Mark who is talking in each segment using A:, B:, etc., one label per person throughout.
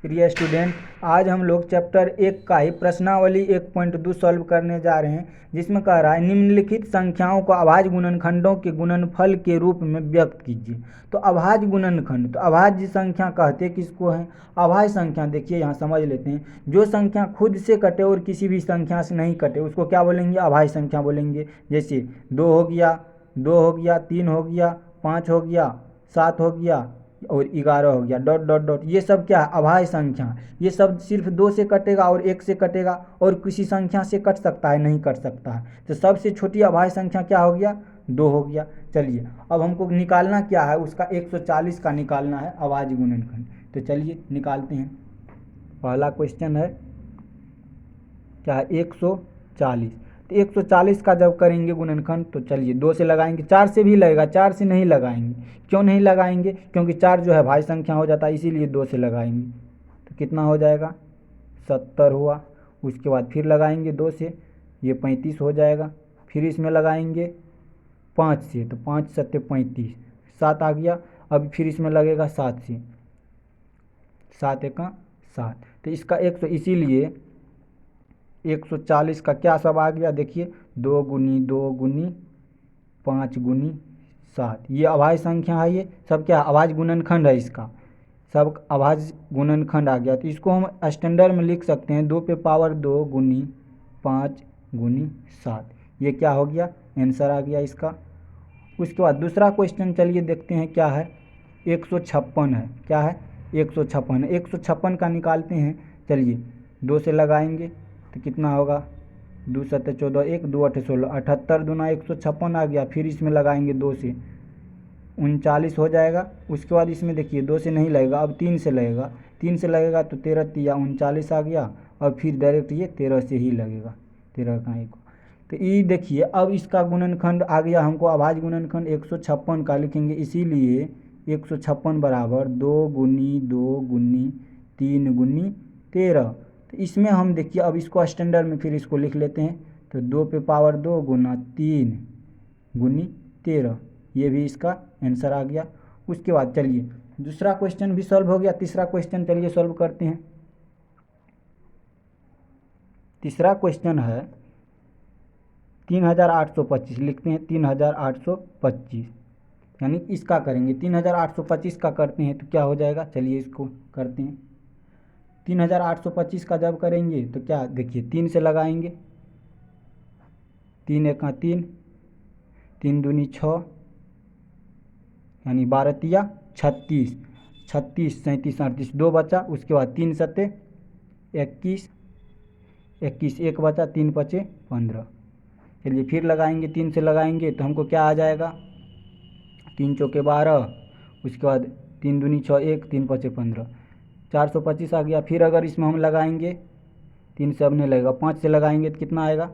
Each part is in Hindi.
A: प्रिय स्टूडेंट, आज हम लोग चैप्टर 1 का ही प्रश्नावली 1.2 सॉल्व करने जा रहे हैं, जिसमें कह रहा है निम्नलिखित संख्याओं को अभाज्य गुणनखंडों के गुणनफल के रूप में व्यक्त कीजिए। तो अभाज्य गुणनखंड, तो अभाज्य संख्या कहते किसको हैं? अभाज्य संख्या देखिए यहाँ समझ लेते हैं। जो संख्या खुद से कटे और किसी भी संख्या से नहीं कटे उसको क्या बोलेंगे? अभाज्य संख्या बोलेंगे। जैसे 2 हो गया, 3 हो गया, 5 हो गया, 7 हो गया और 11 हो गया, डॉट डॉट डॉट। ये सब क्या है? अभाज्य संख्या। ये सब सिर्फ 2 से कटेगा और 1 से कटेगा और किसी संख्या से कट सकता है? नहीं कट सकता है। तो सबसे छोटी अभाज्य संख्या क्या हो गया? 2 हो गया। चलिए अब हमको निकालना क्या है? उसका 140 का निकालना है अभाज्य गुणनखंड। तो चलिए निकालते हैं। पहला क्वेश्चन है क्या है? 140। तो 140 का जब करेंगे गुणनखंड तो चलिए 2 से लगाएंगे, 4 से भी लगेगा, 4 से नहीं लगाएंगे। क्यों नहीं लगाएंगे? क्योंकि 4 जो है भाज्य संख्या हो जाता है, इसीलिए 2 से लगाएंगे। तो कितना हो जाएगा? 70 हुआ। उसके बाद फिर लगाएंगे 2 से, ये 35 हो जाएगा। फिर इसमें लगाएंगे 5 से, तो 5 सत्ते 35, 7 आ गया। अब फिर इसमें लगेगा 7 से, 7 एका 7। तो इसका 100, इसीलिए 140 का क्या सब आ गया? देखिए 2 गुनी 2 गुनी 5 गुनी 7। ये अभाज्य संख्या है। ये सब क्या? अभाज्य गुणनखंड है। इसका सब अभाज्य गुणनखंड आ गया। तो इसको हम स्टैंडर्ड में लिख सकते हैं 2 पे पावर 2 गुनी 5 गुनी 7। ये क्या हो गया? आंसर आ गया इसका। उसके बाद दूसरा क्वेश्चन चलिए देखते हैं क्या है। 156 है। क्या है? 156 है। 156 का निकालते हैं। चलिए 2 से लगाएंगे तो कितना होगा? 2 सत्ते 14, 1 2 8 16, 78 दूना 156 आ गया। फिर इसमें लगाएंगे 2 से, 39 हो जाएगा। उसके बाद इसमें देखिए 2 से नहीं लगेगा, अब 3 से लगेगा। 3 से लगेगा तो 13 तिया 39 आ गया। और फिर डायरेक्ट ये 13 से ही लगेगा, 13 का 1। तो ये देखिए अब इसका गुणनखंड आ गया हमको अभाज्य गुणनखंड 156 का लिखेंगे। इसीलिए 156 बराबर 2 गुनी 2 गुनी 3 गुनी 13। तो इसमें हम देखिए अब इसको स्टैंडर्ड में फिर इसको लिख लेते हैं। तो 2 पे पावर 2 गुना 3 गुनी 13, ये भी इसका आंसर आ गया। उसके बाद चलिए दूसरा क्वेश्चन भी सॉल्व हो गया। तीसरा क्वेश्चन चलिए सॉल्व करते हैं। तीसरा क्वेश्चन है 3825, लिखते हैं 3825, यानी इसका करेंगे। 3825 का करते हैं तो क्या हो जाएगा? चलिए इसको करते हैं। 3825 का जब करेंगे तो क्या देखिए 3 से लगाएंगे, 3 एका 3, 3 दूनी 6, यानी 12 तिया 36, 36 37 38, 2 बचा। उसके बाद 3 सत्ते 21, 21 1 बचा, 3 पचे 15। चलिए फिर लगाएंगे, 3 से लगाएंगे तो हमको क्या आ जाएगा? 3 चौके 12, उसके बाद 3 दूनी 6, 1 3 पचे 15, 425 आ गया। फिर अगर इसमें हम लगाएंगे 3 से अब नहीं लगेगा, 5 से लगाएंगे तो कितना आएगा?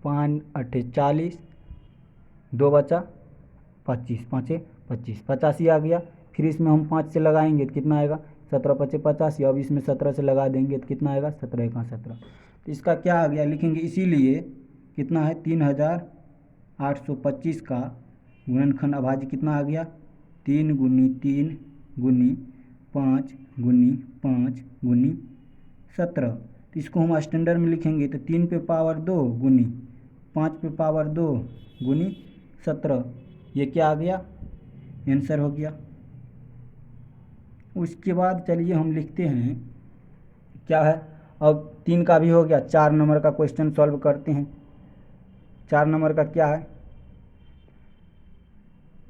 A: 5 8 40, 2 बचा 25, 5 25, 85 आ गया। फिर इसमें हम 5 से लगाएंगे तो कितना आएगा? 17 पचे 85। अब इसमें 17 से लगा देंगे तो कितना आएगा? 17 एका 17। तो इसका क्या आ गया लिखेंगे। इसीलिए कितना है? 3825 का गुणनखंड अभाज्य कितना आ गया? 3 गुनी 3 गुनी 5 गुनी 5 गुनी 17। तो इसको हम स्टैंडर्ड में लिखेंगे तो 3 पे पावर 2 गुनी 5 पे पावर 2 गुनी 17, ये क्या आ गया? आंसर हो गया। उसके बाद चलिए हम लिखते हैं क्या है। अब 3 का भी हो गया। 4 नंबर का क्वेश्चन सॉल्व करते हैं। 4 नंबर का क्या है?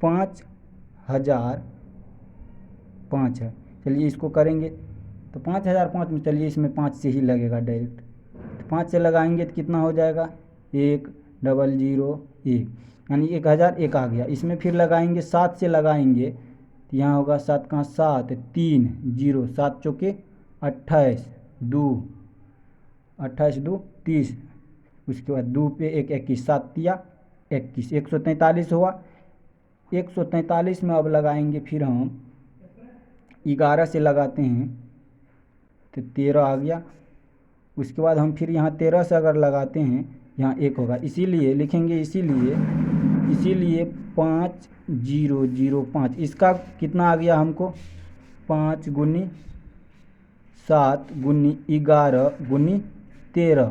A: 5005 है। चलिए इसको करेंगे तो 5005 में चलिए इसमें 5 से ही लगेगा डायरेक्ट। तो 5 से लगाएंगे तो कितना हो जाएगा? 1001, यानी 1001 आ गया। इसमें फिर लगाएंगे 7 से लगाएंगे तो यहाँ होगा 7 का 7 3 0, 7 चौके 28, 2 28 2 30। उसके बाद 2 पे 1 21, 7 तिया 21, 143 हुआ। 143 में अब लगाएंगे फिर हम 11 से लगाते हैं तो 13 आ गया। उसके बाद हम फिर यहाँ 13 से अगर लगाते हैं यहाँ 1 होगा, इसीलिए लिखेंगे इसीलिए 5005। इसका कितना आ गया हमको? 5 गुनी 7 गुनी 11 गुनी 13।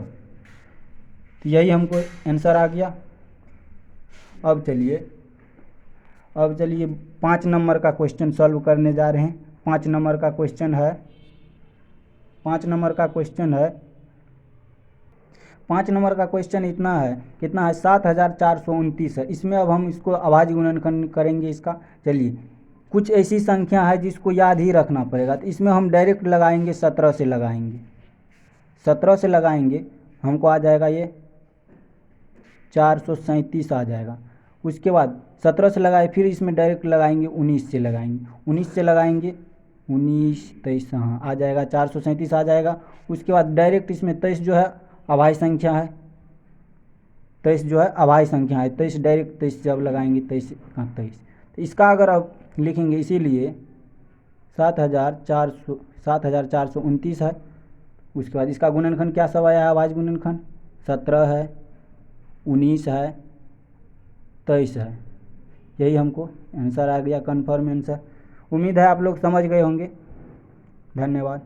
A: तो यही हमको आंसर आ गया। अब चलिए 5 नंबर का क्वेश्चन सॉल्व करने जा रहे हैं। 5 नंबर का क्वेश्चन है 5 नंबर का क्वेश्चन इतना है, कितना है, 7429 है। इसमें अब हम इसको अभाज्य गुणनखंड करेंगे इसका। चलिए, कुछ ऐसी संख्या है जिसको याद ही रखना पड़ेगा, तो इसमें हम डायरेक्ट लगाएंगे, 17 से लगाएंगे। 17 से लगाएंगे, हमको आ जाएगा ये 437 आ जाएगा। उसके बाद 17 से लगाए, फिर इसमें डायरेक्ट लगाएंगे, 19 से लगाएंगे। 19 से लगाएंगे, 19 23, हाँ आ जाएगा 437 आ जाएगा। उसके बाद डायरेक्ट इसमें 23 जो है अभाज्य संख्या है, 23 जो है अभाज्य संख्या है। 23 डायरेक्ट 23 जब लगाएंगे, 23 का 23, तो इसका अगर आप लिखेंगे, इसीलिए 7429 है। उसके बाद इसका गुणनखंड क्या सब आया है, अभाज्य गुणनखंड 17 है, 19 है, 23 है। यही हमको आंसर आ गया, कन्फर्म आंसर। उम्मीद है आप लोग समझ गए होंगे। धन्यवाद।